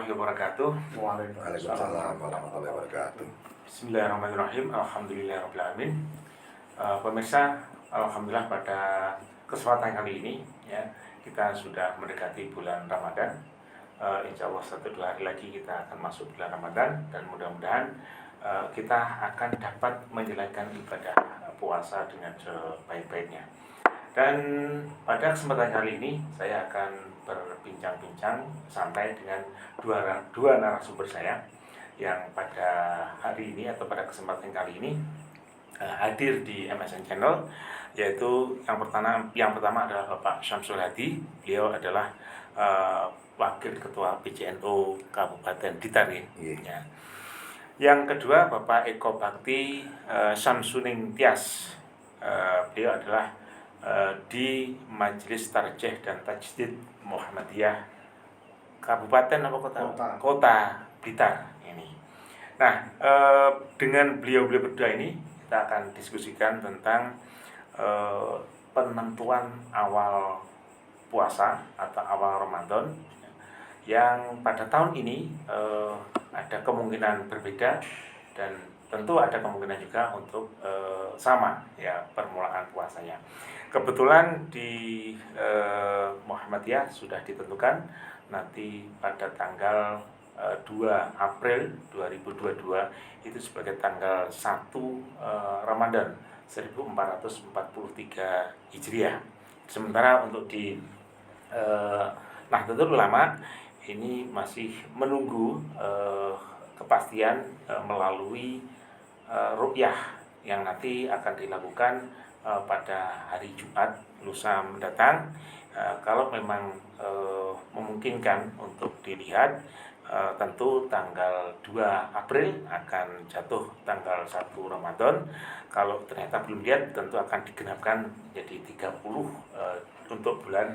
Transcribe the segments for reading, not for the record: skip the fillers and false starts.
warahmatullahi wabarakatuh. Waalaikumsalam warahmatullahi wabarakatuh. Bismillahirrahmanirrahim. Alhamdulillahirrahmanirrahim. Pemirsa, alhamdulillah pada kesempatan kali ini ya, kita sudah mendekati bulan Ramadan. Insya Allah 1-2 hari lagi kita akan masuk bulan Ramadan, dan mudah-mudahan kita akan dapat menjalankan ibadah puasa dengan sebaik-baiknya. Dan pada kesempatan kali ini saya akan berbincang-bincang santai dengan dua narasumber saya yang pada hari ini atau pada kesempatan kali ini hadir di MSN Channel, yaitu yang pertama adalah Bapak Syamsul Hadi. Beliau adalah Wakil Ketua PCNO Kabupaten Blitar ya. Yang kedua Bapak Eko Bakti Samsuning Tias. Beliau adalah di Majelis Tarjih dan Tajdid Muhammadiyah Kabupaten apa Kota Blitar ini. Nah, dengan beliau-beliau berdua ini kita akan diskusikan tentang penentuan awal puasa atau awal Ramadan yang pada tahun ini ada kemungkinan berbeda, dan tentu ada kemungkinan juga untuk sama ya permulaan puasanya. Kebetulan di Muhammadiyah sudah ditentukan nanti pada tanggal 2 April 2022 itu sebagai tanggal 1 Ramadan 1443 Hijriah. Sementara untuk di Nahdlatul Ulama ini masih menunggu kepastian melalui ruqyah yang nanti akan dilakukan pada hari Jumat lusa mendatang. Kalau memang memungkinkan untuk dilihat, tentu tanggal 2 April akan jatuh tanggal 1 Ramadan. Kalau ternyata belum lihat, tentu akan digenapkan jadi 30 untuk bulan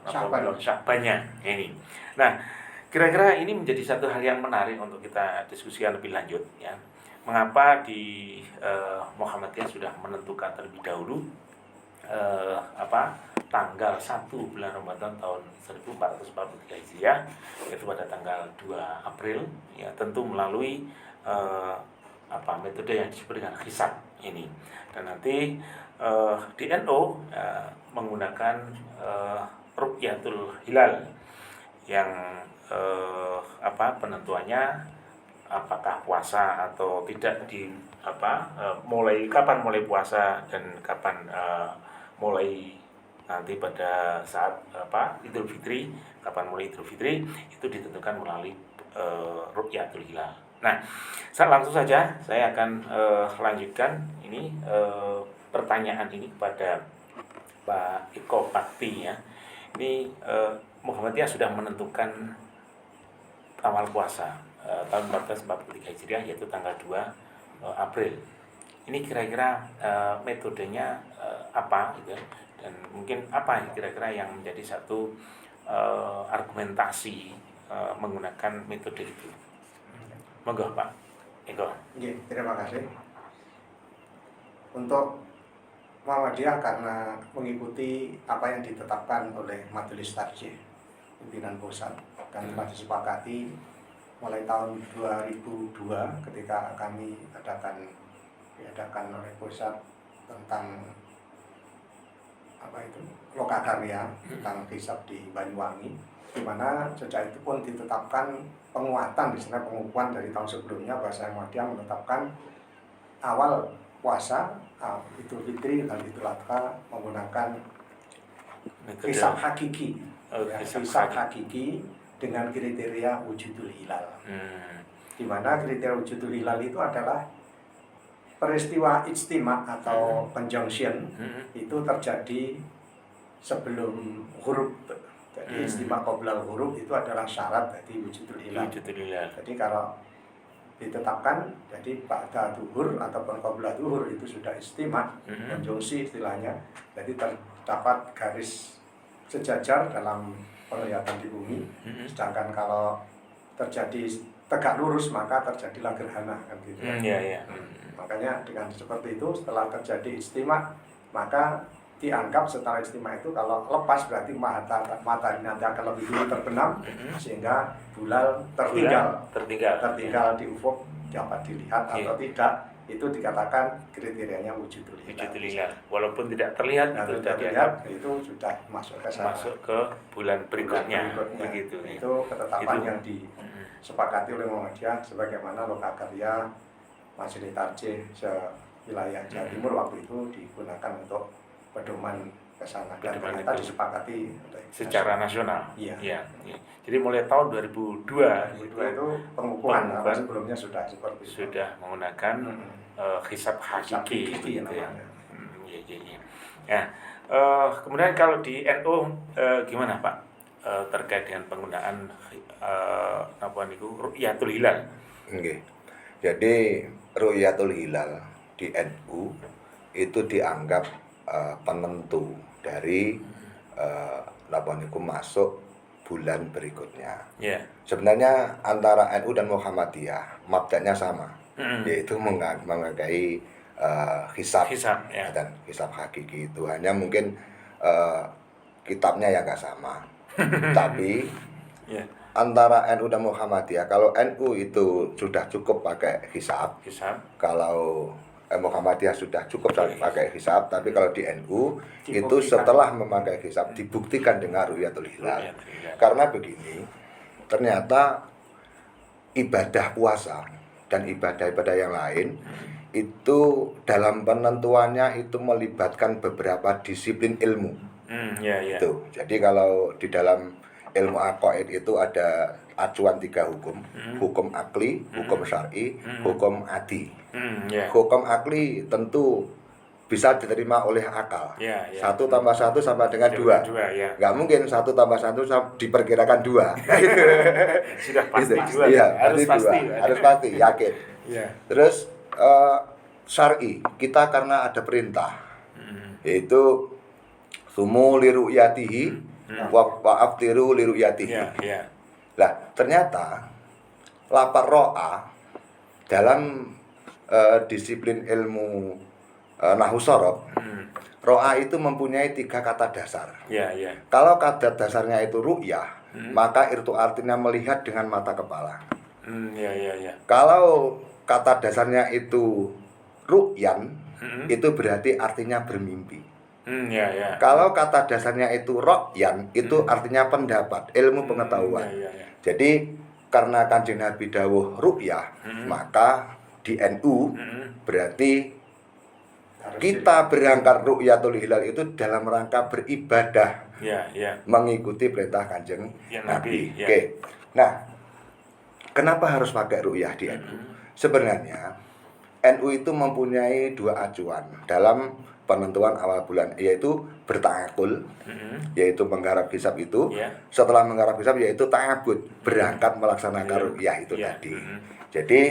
Sya'bannya ini. Nah, kira-kira ini menjadi satu hal yang menarik untuk kita diskusikan lebih lanjut ya. Mengapa di Muhammadiyah sudah menentukan terlebih dahulu tanggal 1 bulan Ramadan tahun 1443 Hijriah, yaitu pada tanggal 2 April ya, tentu melalui metode yang disebut dengan hisab ini. Dan nanti di NU menggunakan ruqyatul hilal yang penentuannya apakah puasa atau tidak, mulai kapan mulai puasa dan kapan mulai nanti pada saat Idul Fitri, kapan mulai Idul Fitri itu ditentukan melalui ruqyatul hilal. Nah, langsung saja saya akan lanjutkan ini pertanyaan ini kepada Pak Eko Bakti ya. Ini Muhammadiyah sudah menentukan awal puasa tahun 1443 Hijriah, yaitu tanggal 2 April. Ini kira-kira metodenya apa gitu, dan mungkin apa kira-kira yang menjadi satu argumentasi menggunakan metode itu. Monggo Pak Eko. Terima kasih. Untuk Muhammadiyah karena mengikuti apa yang ditetapkan oleh Majelis Tarjih pimpinan pusat dan telah disepakati mulai tahun 2002 ketika kami diadakan oleh pusat tentang lokakarya tentang hisab di Banyuwangi, di mana sejak itu pun ditetapkan penguatan, di sana pengukuhan dari tahun sebelumnya, bahasa Muhammadiyah menetapkan awal puasa Idul Fitri dan Idul Adha menggunakan hisab hakiki, hisab hakiki dengan kriteria wujudul hilal. Di mana kriteria wujudul hilal itu adalah peristiwa ijtima atau conjunction itu terjadi sebelum huruf. Jadi ijtima qoblal huruf itu adalah syarat dari wujudul hilal. Jadi kalau ditetapkan jadi ba'da duhur ataupun qabla duhur itu sudah ijtima, konjungsi istilahnya. Jadi terdapat garis sejajar dalam penglihatan di bumi. Sedangkan kalau terjadi tegak lurus maka terjadilah gerhana kan gitu. Makanya dengan seperti itu, setelah terjadi ijtima maka dianggap secara istimewa itu kalau lepas berarti matahari nanti akan lebih dulu terbenam sehingga bulan tertinggal di ufuk dapat dilihat atau tidak, itu dikatakan kriterianya wujudul hilal. Walaupun tidak terlihat, itu sudah dianggap itu sudah masuk ke bulan berikutnya. Begitu. Itu ketetapan yang disepakati oleh Muhammadiyah sebagaimana Lokakarya Majelis Tarjih wilayah Jawa Timur waktu itu digunakan untuk pedoman ke sana, dan ternyata disepakati secara nasional. Iya. Ya. Jadi mulai tahun 2002 itu pengukuhan, sebelumnya sudah seperti itu. Sudah menggunakan hisab hakiki gitu ya. Kemudian kalau di NU gimana Pak terkait dengan penggunaan ru'yatul hilal? Okay. Jadi ru'yatul hilal di NU itu dianggap penentu dari masuk bulan berikutnya. Sebenarnya antara NU dan Muhammadiyah mabda'nya sama, yaitu menghargai hisab dan hisab hakiki itu. Hanya mungkin kitabnya yang nggak sama. Tapi antara NU dan Muhammadiyah, kalau NU itu sudah cukup pakai hisab. Kalau Muhammadiyah sudah cukup pakai hisab, tapi kalau di NU itu setelah memakai hisab dibuktikan dengan ru'yatul hilal. Karena begini, ternyata ibadah puasa dan ibadah-ibadah yang lain itu dalam penentuannya itu melibatkan beberapa disiplin ilmu. Itu. Jadi kalau di dalam ilmu aqaid itu ada acuan 3 hukum, hukum akli, hukum syar'i, hukum adi. Hukum akli tentu bisa diterima oleh akal. 1 tambah 1 sama dengan 2. Nggak mungkin 1 tambah 1 diperkirakan 2. Sudah pasti 2. Harus pasti, yakin. Terus syar'i, kita karena ada perintah, yaitu sumu li ru'yatihi wa aftiru li ru'yatihi. Lah, ternyata lapar ro'a dalam disiplin ilmu nahwu shorof, ro'a itu mempunyai 3 kata dasar. Kalau kata dasarnya itu ru'yah, maka itu artinya melihat dengan mata kepala. Kalau kata dasarnya itu ru'yan, itu berarti artinya bermimpi. Kalau kata dasarnya itu ro'yan, itu artinya pendapat, ilmu pengetahuan. Jadi karena Kanjeng Nabi dawuh ru'yah, maka di NU berarti kita berangkat ru'yatul hilal itu dalam rangka beribadah, mengikuti perintah Kanjeng Nabi. Oke. Nah, kenapa harus pakai ru'yah di NU? Sebenarnya NU itu mempunyai 2 acuan dalam penentuan awal bulan, yaitu berta'akul, yaitu menggarap hisab itu. Setelah menggarap hisab yaitu ta'abud, berangkat melaksanakan ru'yah itu tadi. Jadi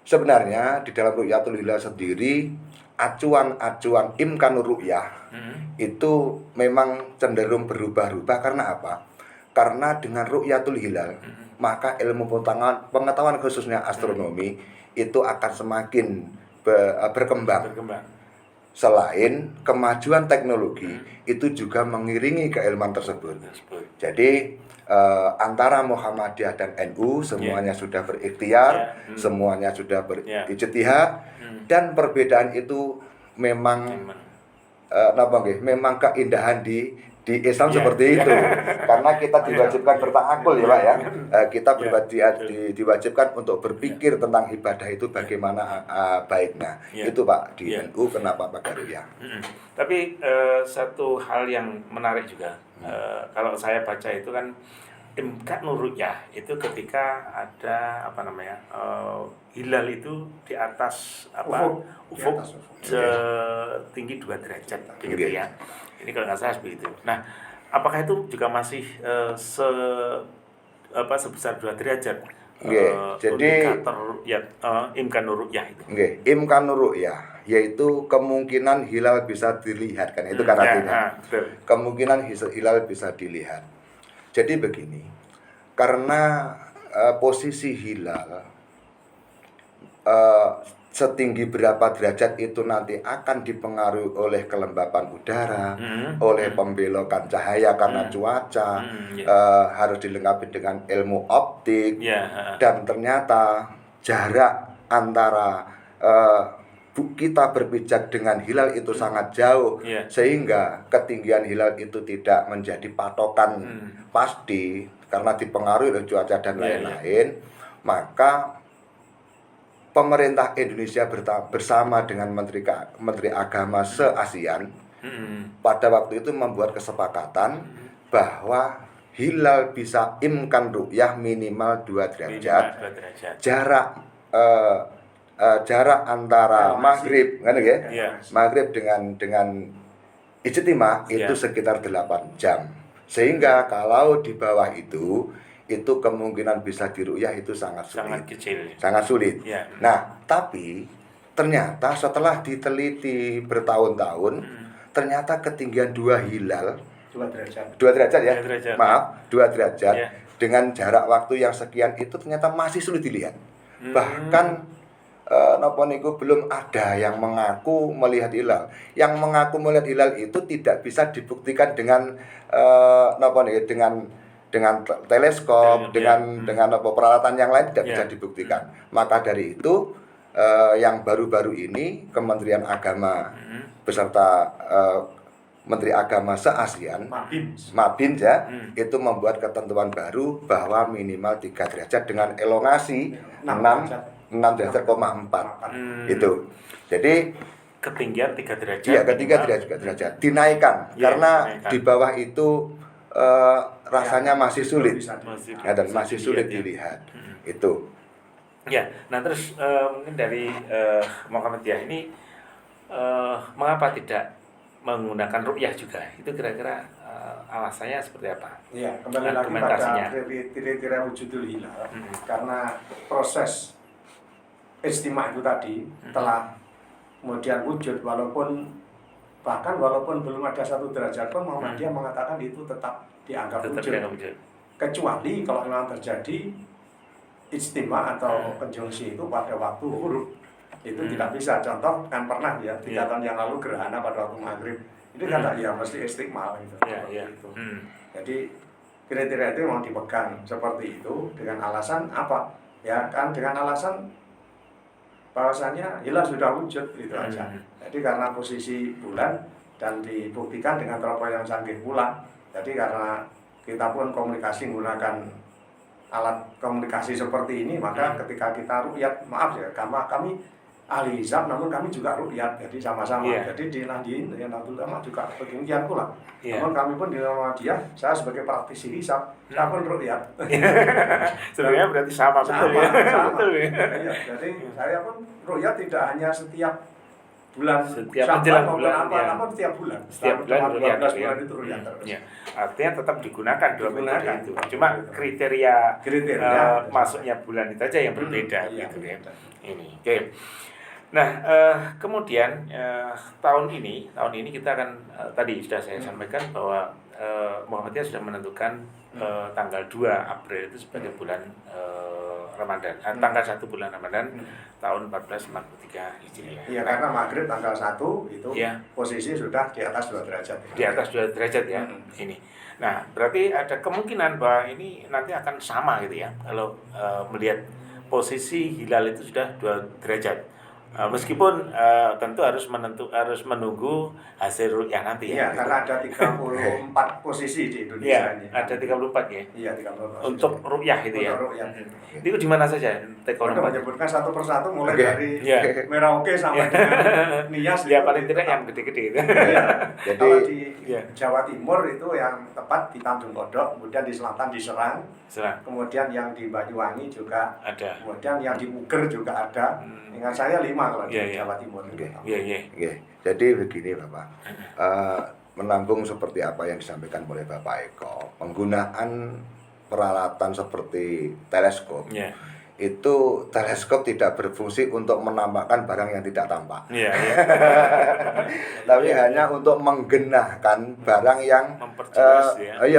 sebenarnya di dalam ru'yatul hilal sendiri, acuan-acuan imkanur ru'yah itu memang cenderung berubah-ubah. Karena apa? Karena dengan ru'yatul hilal, maka ilmu pengetahuan khususnya astronomi itu akan semakin berkembang. Selain kemajuan teknologi itu juga mengiringi keilmuan tersebut. Jadi antara Muhammadiyah dan NU semuanya sudah berikhtiar, semuanya sudah berijtihad, dan perbedaan itu memang memang keindahan di Islam seperti itu. Karena kita diwajibkan berta'akul ya Pak ya. Kita diwajibkan untuk berpikir tentang ibadah itu bagaimana baiknya. Itu Pak di NU kenapa pakai ru'yah. Tapi satu hal yang menarik juga, kalau saya baca itu kan imkanur ru'yah itu ketika ada hilal itu di atas ufuk setinggi 2 derajat begitu ya. Ini kalau nggak salah begitu. Nah, apakah itu juga masih sebesar 2 derajat? Jadi indikator imkanur ru'yah itu. Imkanur ru'yah yaitu kemungkinan hilal bisa dilihat, kan itu kan artinya. Kemungkinan hilal bisa dilihat. Jadi begini, karena posisi hilal setinggi berapa derajat itu nanti akan dipengaruhi oleh kelembapan udara, oleh pembelokan cahaya karena cuaca, harus dilengkapi dengan ilmu optik, dan ternyata jarak antara kita berpijak dengan hilal itu sangat jauh, sehingga ketinggian hilal itu tidak menjadi patokan pasti karena dipengaruhi oleh cuaca dan lain-lain, maka pemerintah Indonesia bersama dengan Menteri Agama se-ASEAN pada waktu itu membuat kesepakatan bahwa hilal bisa imkan ru'yah minimal 2 derajat. Jarak antara maghrib kan ya? Maghrib dengan ijtima itu sekitar 8 jam. Sehingga kalau di bawah itu kemungkinan bisa diru'yah itu sangat sulit. Sangat sulit. Nah, tapi ternyata setelah diteliti bertahun-tahun, ternyata ketinggian 2 hilal 2 derajat ya. 2 derajat dengan jarak waktu yang sekian itu ternyata masih sulit dilihat. Bahkan napa niku belum ada yang mengaku melihat hilal. Yang mengaku melihat hilal itu tidak bisa dibuktikan dengan dengan teleskop, dengan apa peralatan yang lain tidak bisa dibuktikan. Maka dari itu yang baru-baru ini Kementerian Agama beserta Menteri Agama se-ASEAN, Mabin ya, itu membuat ketentuan baru bahwa minimal 3 derajat dengan elongasi 6 derajat, 4 itu. Jadi ketinggian 3 derajat. Iya, ketinggian 3 derajat dinaikkan karena di bawah itu rasanya masih sulit dan masih sulit dilihat itu. Ya, nah terus mungkin dari Muhammadiyah ini mengapa tidak menggunakan ru'yah juga? Itu kira-kira alasannya seperti apa? Iya, kembali lagi pada kriteria wujudul hilal. Karena proses ijtima itu tadi telah kemudian wujud, walaupun belum ada 1 derajat pun Muhammadiyah mengatakan itu tetap dianggap wujud. Kecuali kalau memang terjadi ijtima atau konjungsi itu pada waktu huruf, itu tidak bisa. Contoh kan pernah ya 3 tahun yang lalu gerhana pada waktu maghrib itu kan ya mesti istiqmal gitu. Jadi kriteria itu memang dipegang seperti itu dengan alasan apa? Ya kan dengan alasan bahwasanya hilal sudah wujud gitu aja. Jadi karena posisi bulan dan dibuktikan dengan teropong yang canggih pula. Jadi karena kita pun komunikasi menggunakan alat komunikasi seperti ini, maka ketika kita ru'yat, maaf ya, kami ahli hisab namun kami juga ru'yat, jadi sama-sama. Jadi di Nahdien yang Nahdlatul juga demikian pula. Namun kami pun di Muhammadiyah, saya sebagai praktisi hisab, saya pun ru'yat. Sebenarnya berarti sama. Sama. Ya, jadi saya pun ru'yat tidak hanya setiap bulan, setiap menjelang bulan, namun setiap bulan. Setiap bulan 12 bulan itu ru'yat terus. Artinya tetap digunakan 2 metode itu. Cuma kriteria masuknya bulan itu aja yang berbeda gitu ya. Ini. Oke. Nah, kemudian tahun ini kita akan tadi sudah saya sampaikan bahwa Muhammadiyah sudah menentukan tanggal 2 April itu sebagai bulan Ramadan, tanggal 1 bulan Ramadan tahun 1443 Hijriah. Iya, karena maghrib tanggal 1 itu posisi sudah di atas 2 derajat. Di atas 2 derajat ya. Ini. Nah, berarti ada kemungkinan bahwa ini nanti akan sama gitu ya. Kalau melihat posisi hilal itu sudah 2 derajat. Meskipun tentu harus menunggu hasil ru'yah nanti ya. Iya, karena ada 34 posisi di Indonesia ini. Ada 34 ya. Iya, 34. Untuk ru'yah itu ya. Untuk ru'yah. Itu di mana saja? Kita menyebutkan satu persatu mulai dari Merauke sampai dengan Nias. Ya paling tidak yang gede-gede itu. Jadi kalau di Jawa Timur itu yang tepat di Tanjung Kodok, kemudian di selatan di Serang. Kemudian yang di Banyuwangi juga ada. Kemudian yang di Puger juga ada. Ingat saya 5 kalau di Jawa Timur. Jadi begini Bapak, menambung seperti apa yang disampaikan oleh Bapak Eko, penggunaan peralatan seperti teleskop, itu teleskop tidak berfungsi untuk menampakkan barang yang tidak tampak, tapi hanya untuk menggenahkan barang yang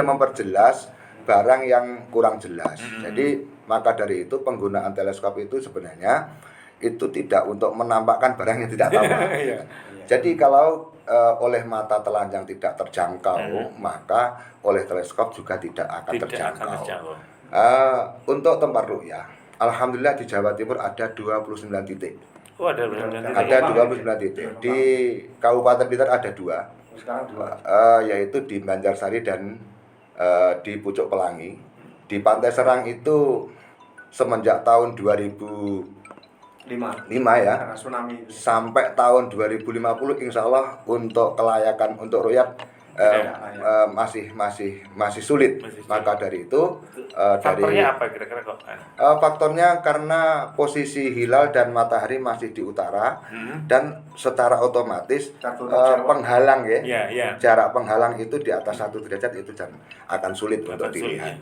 memperjelas barang yang kurang jelas. Jadi maka dari itu penggunaan teleskop itu sebenarnya itu tidak untuk menampakkan barang yang tidak tampak. Iya. Jadi kalau oleh mata telanjang tidak terjangkau, maka oleh teleskop juga tidak akan terjangkau. Untuk tempat ru'yah, alhamdulillah di Jawa Timur ada 29 titik. Oh, ada 29 titik. Ada 29 titik. Di Kabupaten Blitar ada 2. Sekarang 2. Yaitu di Banjarsari dan di Pucuk Pelangi. Di Pantai Serang itu semenjak tahun 2005 ya, Karena tsunami itu. sampai tahun 2050 insya Allah untuk kelayakan untuk ru'yat masih sulit. Maka dari itu faktornya apa kira-kira kok? Faktornya karena posisi hilal dan matahari masih di utara dan secara otomatis penghalang ya. Jarak penghalang itu di atas 1 derajat itu akan sulit untuk dilihat.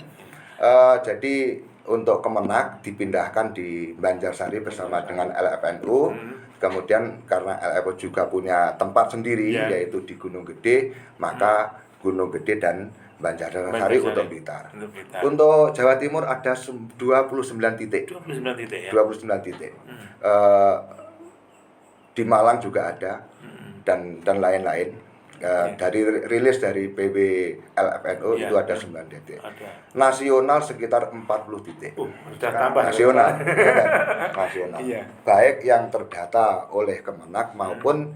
Jadi untuk Kemenak dipindahkan di Banjarsari bersama dengan LFNU. Kemudian karena LFNU juga punya tempat sendiri yaitu di Gunung Gede, maka Gunung Gede dan Banjarsari untuk Blitar. Untuk Jawa Timur ada 29 titik. 29 titik ya. 29 titik. Di Malang juga ada dan lain-lain. Dari rilis dari PB LFNU itu ada 9 titik. Nasional sekitar 40 titik. Sudah tambah nasional. Nasional. Baik yang terdata oleh Kemenak maupun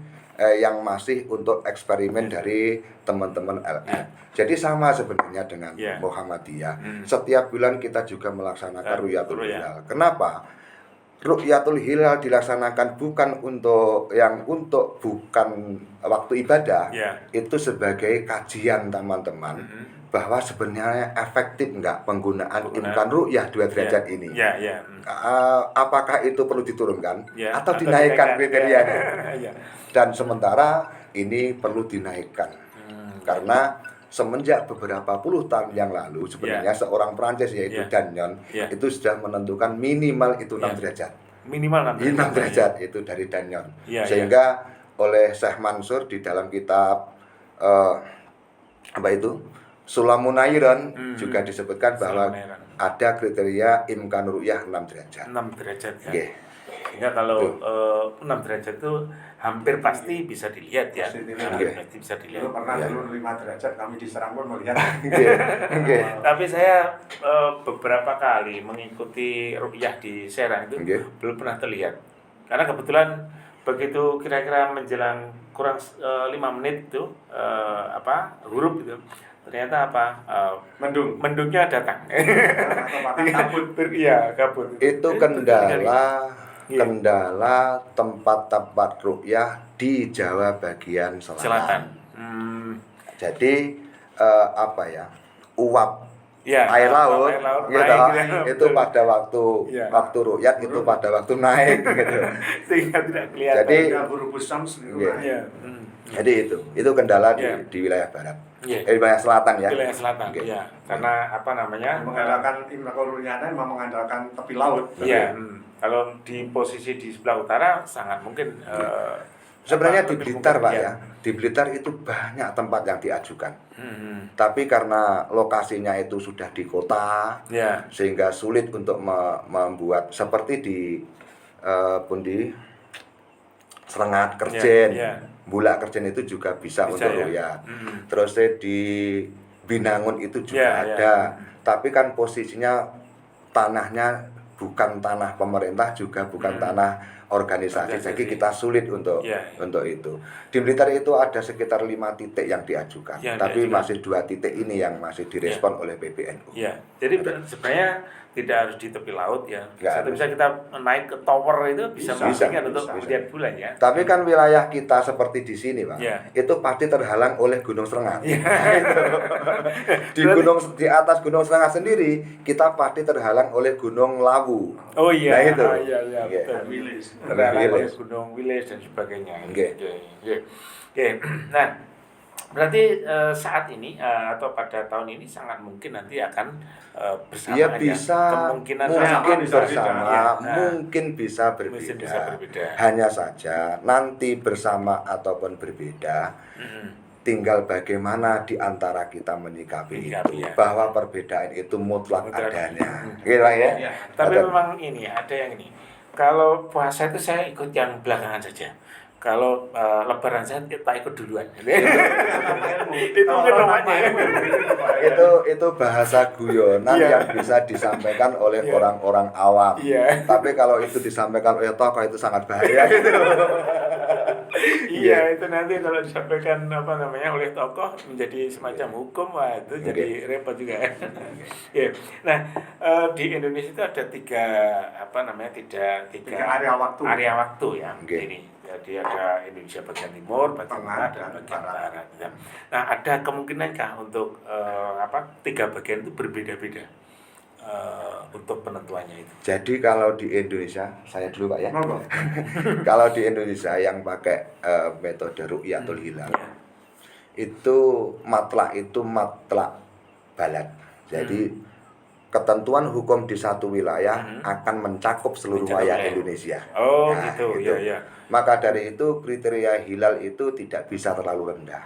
yang masih untuk eksperimen dari teman-teman LF. Jadi sama sebenarnya dengan Muhammadiyah. Setiap bulan kita juga melaksanakan Ru'yatul Hilal. Kenapa? Ru'yatul Hilal dilaksanakan bukan bukan waktu ibadah, itu sebagai kajian teman-teman bahwa sebenarnya efektif enggak penggunaan imkan ru'yah 2 derajat ini. Apakah itu perlu diturunkan atau dinaikkan kriterianya? Dan sementara ini perlu dinaikkan karena semenjak beberapa puluh tahun yang lalu sebenarnya seorang Prancis yaitu Danyon itu sudah menentukan minimal itu 6 derajat. Minimal 6 derajat itu dari Danyon. Sehingga oleh Syekh Mansur di dalam kitab Sulamunairon juga disebutkan bahwa ada kriteria imkan ru'yah 6 derajat. 6 derajat ya. Sehingga kalau 6 derajat itu hampir pasti bisa dilihat ya. Pasti bisa dilihat. Dulu pernah dulu 5 derajat kami di Serang pun melihat. Tapi saya beberapa kali mengikuti ru'yah di Serang itu belum pernah terlihat. Karena kebetulan begitu kira-kira menjelang kurang 5 menit itu huruf itu ternyata mendungnya datang. Kabut. Kabut. Itu kendala tempat-tempat ru'yah di Jawa bagian selatan. Jadi uap air laut gitu, itu pada waktu ru'yat itu pada waktu naik gitu. Sehingga tidak kelihatan. Jadi itu kendala di wilayah barat. Wilayah selatan ya. Wilayah selatan. Iya. Karena mengandalkan imkan ru'yahnya memang mengandalkan tepi laut. Iya. Kalau di posisi di sebelah utara sangat mungkin sebenarnya di Blitar Pak ya. Di Blitar itu banyak tempat yang diajukan. Tapi karena lokasinya itu sudah di kota, sehingga sulit untuk membuat seperti di Serengat, Kerjen, Bulak Kerjen itu juga bisa untuk ru'yat. Terus di Binangun itu juga ada. Tapi kan posisinya tanahnya bukan tanah pemerintah juga bukan tanah organisasi. Jadi kita sulit untuk itu. Di Blitar itu ada sekitar 5 titik yang diajukan. Tapi masih 2 titik ini yang masih direspon oleh PBNU. Jadi sebenarnya tidak harus di tepi laut ya. Bisa kita naik ke tower itu bisa untuk melihat bulan ya. Tapi kan wilayah kita seperti di sini, Pak. Itu pasti terhalang oleh Gunung Serengat. Di atas Gunung Serengat sendiri kita pasti terhalang oleh Gunung Lawu. Oh iya. Nah itu. Terhalang oleh Gunung Wilis dan sebagainya. Oke. Nah, berarti saat ini atau pada tahun ini sangat mungkin nanti akan bersama ya bisa kemungkinan mungkin bisa berbeda. Hanya saja nanti bersama ataupun berbeda tinggal bagaimana di antara kita menyikapi itu bahwa perbedaan itu mutlak adanya. Tapi memang ini ada yang ini. Kalau puasa itu saya ikut yang belakangan saja. Kalau lebaran saya tak ikut duluan. Itu mungkin namanya. Itu bahasa guyonan yang bisa disampaikan oleh orang-orang awam. Tapi kalau itu disampaikan oleh tokoh itu sangat bahaya gitu. Iya, itu nanti kalau disampaikan oleh tokoh menjadi semacam hukum, wah itu jadi repot juga. Nah, di Indonesia itu ada tiga area waktu ya. Ini. Jadi ada Indonesia bagian timur, bagian tengah, dan bagian barat. Nah, ada kemungkinankah untuk tiga bagian itu berbeda-beda untuk penentuannya itu? Jadi kalau di Indonesia, saya dulu Pak ya. Kalau di Indonesia yang pakai metode ru'yatul hilal, itu matlak balat. Jadi ketentuan hukum di satu wilayah akan mencakup seluruh wilayah Indonesia. Oh, nah, gitu. Ya. Maka dari itu kriteria hilal itu tidak bisa terlalu rendah.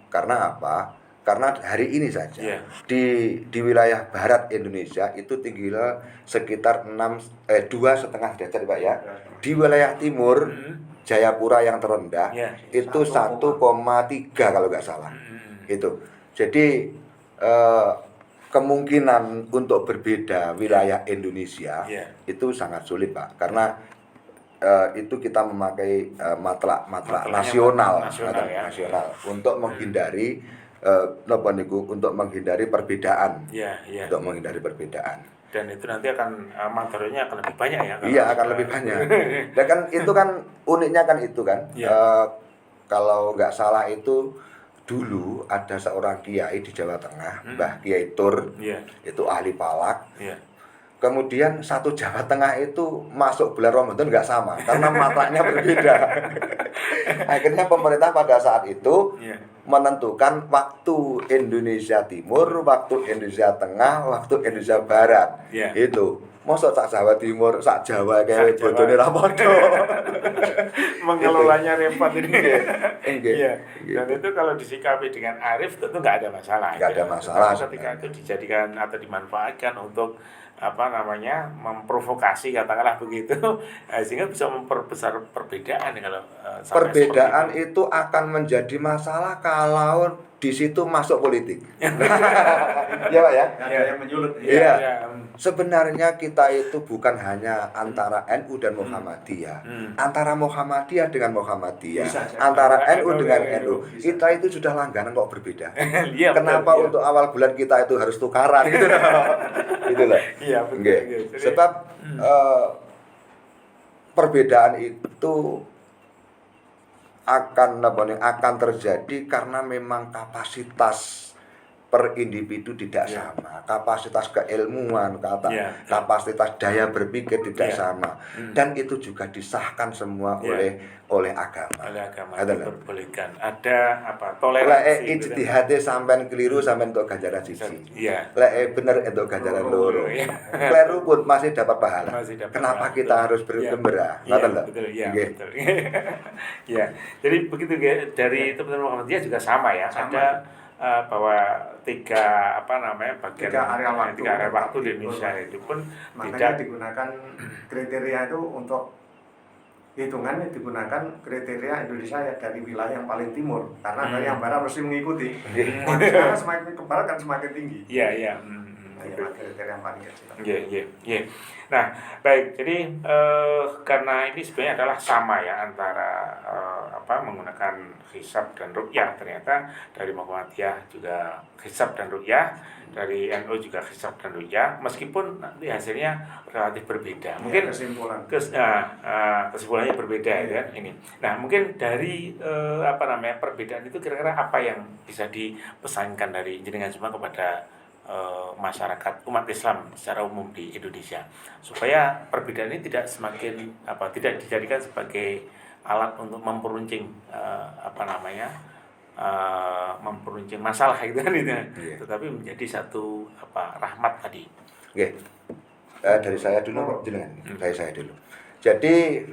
Karena apa? Karena hari ini saja di wilayah barat Indonesia itu tinggi hilal sekitar 2,5 derajat Pak ya. Di wilayah timur Jayapura yang terendah itu 1,3 kalau nggak salah. Itu. Jadi kemungkinan untuk berbeda wilayah Indonesia itu sangat sulit Pak, karena itu kita memakai matlak nasional untuk menghindari perbedaan. Untuk menghindari perbedaan. Dan itu nanti akan materialnya akan lebih banyak ya. Iya, akan lebih banyak. Dan kan itu kan uniknya kan itu kan. Kalau nggak salah itu dulu ada seorang kiai di Jawa Tengah, Mbah Kiai Tur, itu ahli palak. Kemudian satu Jawa Tengah itu masuk bulan Ramadan nggak sama, karena matlaknya berbeda. Akhirnya pemerintah pada saat itu menentukan waktu Indonesia Timur, waktu Indonesia Tengah, waktu Indonesia Barat. Itu. Mosok sak Jawa Timur, sak Jawa kayak bodone ra padha. Mengelolanya repot ini. Dan itu kalau disikapi dengan arif tentu nggak ada masalah. Nggak ada masalah. Ketika itu dijadikan atau dimanfaatkan untuk memprovokasi, katakanlah begitu, sehingga bisa memperbesar perbedaan kalau perbedaan itu akan menjadi masalah kalau di situ masuk politik. Ya Pak ya? Ada yang menyulut. Iya. Sebenarnya kita itu bukan hanya antara NU dan Muhammadiyah, antara Muhammadiyah dengan Muhammadiyah, antara NU dengan NU. Kita itu sudah langganan kok berbeda. Kenapa untuk awal bulan kita itu harus tukaran gitu loh. Gitu loh. Iya, betul. Sebab perbedaan itu akan terjadi karena memang kapasitas per individu tidak sama, kapasitas keilmuan, kapasitas daya berpikir tidak sama, dan itu juga disahkan semua oleh agama. Oleh agama diperbolehkan. Ada toleransi. Ijtihade sampean keliru sampean untuk ganjaran siji. Lek bener untuk ganjaran loro. Keliru pun masih dapat pahala. Kenapa kita harus bergembira? Betul. Jadi begitu dari teman-teman Muhammadiyah juga sama ya. Ada bahwa tiga area waktu di Indonesia itu pun makanya digunakan kriteria itu untuk hitungannya, digunakan kriteria Indonesia dari wilayah yang paling timur, karena dari yang barat mesti mengikuti. Karena semakin ke barat kan semakin tinggi. Iya. Kriteria yang paling kecil. Iya. Nah, baik. Jadi karena ini sebenarnya adalah sama ya antara menggunakan hisab dan ru'yah. Ternyata dari Muhammadiyah juga hisab dan ru'yah, dari NU juga hisab dan ru'yah, meskipun nanti hasilnya relatif berbeda. Mungkin kesimpulannya berbeda ya ini. Nah, mungkin dari perbedaan itu kira-kira apa yang bisa dipesankan dari jenengan semua kepada masyarakat umat Islam secara umum di Indonesia, supaya perbedaan ini tidak dijadikan sebagai alat untuk memperuncing memperuncing masalah gitu kan tetapi menjadi satu rahmat tadi. Dari saya dulu jenengan. Saya dulu. Jadi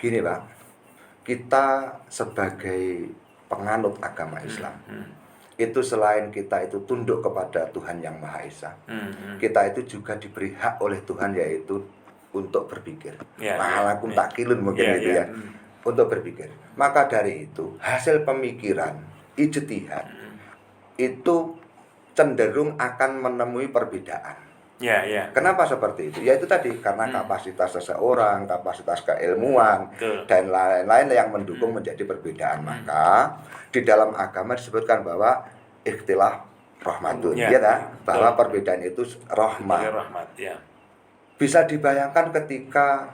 gini Pak, kita sebagai penganut agama Islam itu selain kita itu tunduk kepada Tuhan Yang Maha Esa, kita itu juga diberi hak oleh Tuhan, yaitu untuk berpikir. Ya, Ma'alakum takilun mungkin ya, gitu ya. Untuk berpikir. Maka dari itu, hasil pemikiran, ijtihad itu cenderung akan menemui perbedaan. Ya, ya. Kenapa seperti itu? Ya itu tadi, karena kapasitas seseorang, kapasitas keilmuan, Betul. dan lain-lain yang mendukung menjadi perbedaan. Maka di dalam agama disebutkan bahwa ikhtilaf rahmatun, Ya, bahwa betul. perbedaan itu rahmat. Rahmat, ya. Bisa dibayangkan ketika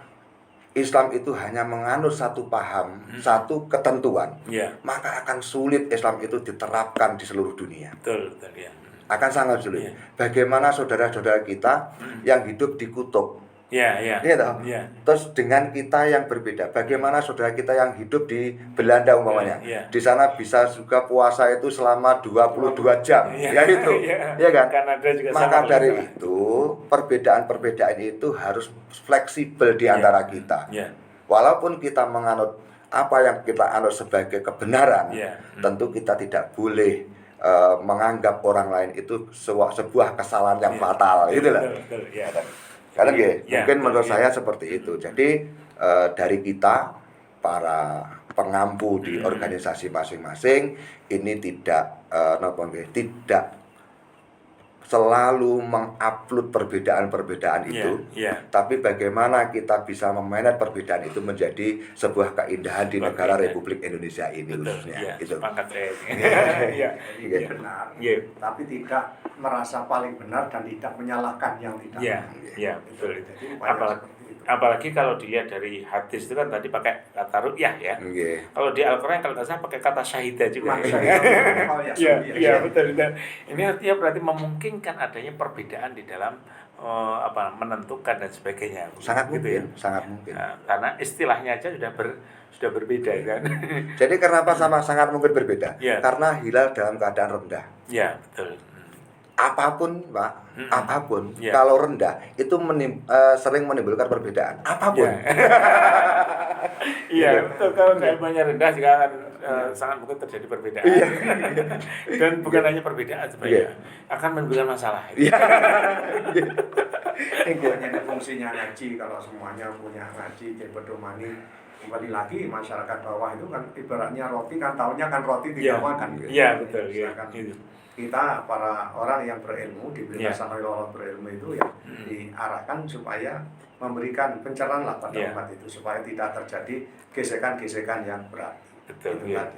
Islam itu hanya menganut satu paham, satu ketentuan, Ya. maka akan sulit Islam itu diterapkan di seluruh dunia. Betul, ya. Akan sangat sulit. Ya. Bagaimana saudara-saudara kita yang hidup di kutub, Ya. Ya. Terus dengan kita yang berbeda, bagaimana saudara kita yang hidup di Belanda umpamanya, Ya. di sana bisa juga puasa itu selama 22 jam, ya itu, ya kan? Kanada juga Maka sama dari juga. itu perbedaan-perbedaan itu harus fleksibel di antara kita. Ya. Walaupun kita menganut apa yang kita anut sebagai kebenaran, tentu kita tidak boleh menganggap orang lain itu sebuah kesalahan yang fatal, gitu lah. Karena mungkin menurut saya seperti itu. Jadi dari kita para pengampu di organisasi masing-masing ini tidak selalu mengupload perbedaan-perbedaan itu, tapi bagaimana kita bisa memanage perbedaan itu menjadi sebuah keindahan di negara Republik Indonesia ini khususnya. Itu. Sepakat saya. Benar. Tapi tidak merasa paling benar dan tidak menyalahkan yang tidak. Iya, betul. Jadi, apalagi kalau dilihat dari hadis itu kan tadi pakai kata ru'yah ya. Kalau di Al-Quran kalau nggak salah pakai kata syahidah juga. Iya, betul. Ini artinya berarti memungkinkan adanya perbedaan di dalam menentukan dan sebagainya. Sangat mungkin, ya. Sangat mungkin. Nah, karena istilahnya aja sudah berbeda kan. Jadi kenapa sangat mungkin berbeda? Ya. Karena hilal dalam keadaan rendah. Iya, betul. Apapun, Pak, apapun, kalau rendah itu sering menimbulkan perbedaan. Apapun. Iya, betul. Kalau keilmuannya rendah juga akan sangat mungkin terjadi perbedaan. Dan bukan hanya perbedaan sebenarnya, akan menimbulkan masalah. Hanya fungsinya ngaji, kalau semuanya punya ngaji, berdomani. Kembali lagi masyarakat bawah itu kan ibaratnya roti kan tahunya kan roti tidak makan. Iya, betul. Kita para orang yang berilmu diberitakan oleh orang berilmu itu ya diarahkan supaya memberikan pencerahan lah pada umat itu supaya tidak terjadi gesekan-gesekan yang berat. Betul. Itu tadi.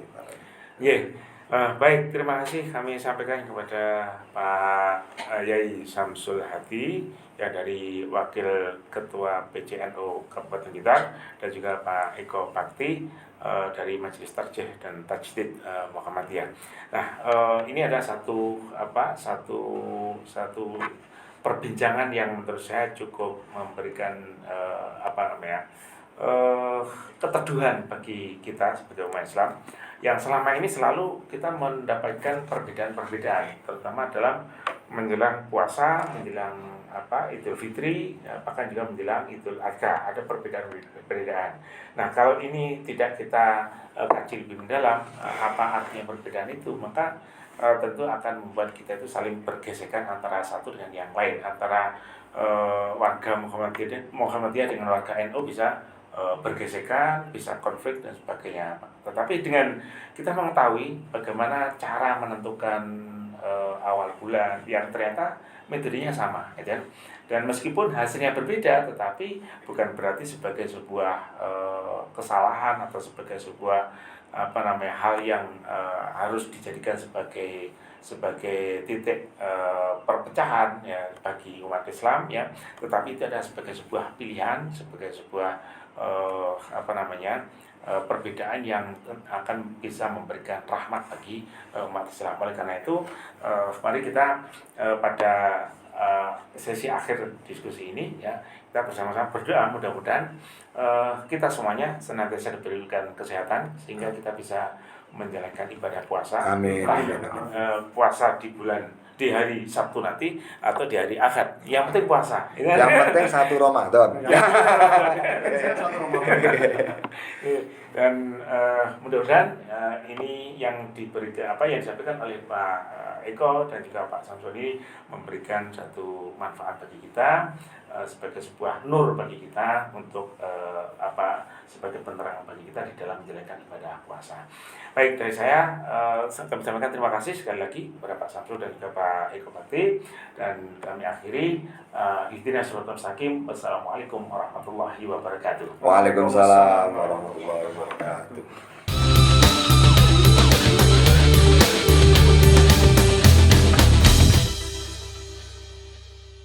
Baik, terima kasih kami sampaikan kepada Pak Yai Samsul Hadi yang dari Wakil Ketua PCNU Kabupaten Blitar dan juga Pak Eko Bakti dari Majelis Tarjih dan Tajdid Muhammadiyah. Nah, ini ada satu perbincangan yang menurut saya cukup memberikan keteduhan bagi kita sebagai umat Islam yang selama ini selalu kita mendapatkan perbedaan-perbedaan, terutama dalam menjelang puasa, menjelang Idul Fitri, bahkan juga menjelang Idul Adha, ada perbedaan. Nah, kalau ini tidak kita kaji lebih mendalam apa artinya perbedaan itu, maka tentu akan membuat kita itu saling bergesekan antara satu dengan yang lain, antara warga Muhammadiyah dengan warga NU bisa bergesekan, bisa konflik dan sebagainya. Tetapi dengan kita mengetahui bagaimana cara menentukan awal bulan yang ternyata metodenya sama, ya kan? Dan meskipun hasilnya berbeda, tetapi bukan berarti sebagai sebuah kesalahan atau sebagai sebuah hal yang harus dijadikan sebagai titik perpecahan ya bagi umat Islam ya, tetapi itu adalah sebagai sebuah pilihan, sebagai sebuah perbedaan yang akan bisa memberikan rahmat bagi umat Islam. Oleh karena itu, mari kita pada sesi akhir diskusi ini ya, kita bersama-sama berdoa mudah-mudahan kita semuanya senantiasa diberikan kesehatan sehingga kita bisa menjalankan ibadah puasa. Amin. Puasa di hari Sabtu nanti atau di hari Ahad. Yang penting puasa. Yang penting 1 Ramadan. Dan mudah-mudahan ini yang diberikan apa yang disampaikan oleh Pak Eko dan juga Pak Samsul ini memberikan satu manfaat bagi kita, sebagai sebuah nur bagi kita untuk sebagai penerangan bagi kita di dalam menjalankan ibadah puasa. Baik, dari saya kami sampaikan terima kasih sekali lagi kepada Pak Samsul dan juga Pak Eko Bakti, dan kami akhiri ihdinas siratal mustaqim. Wassalamualaikum warahmatullahi wabarakatuh. Waalaikumsalam warahmatullahi wabarakatuh.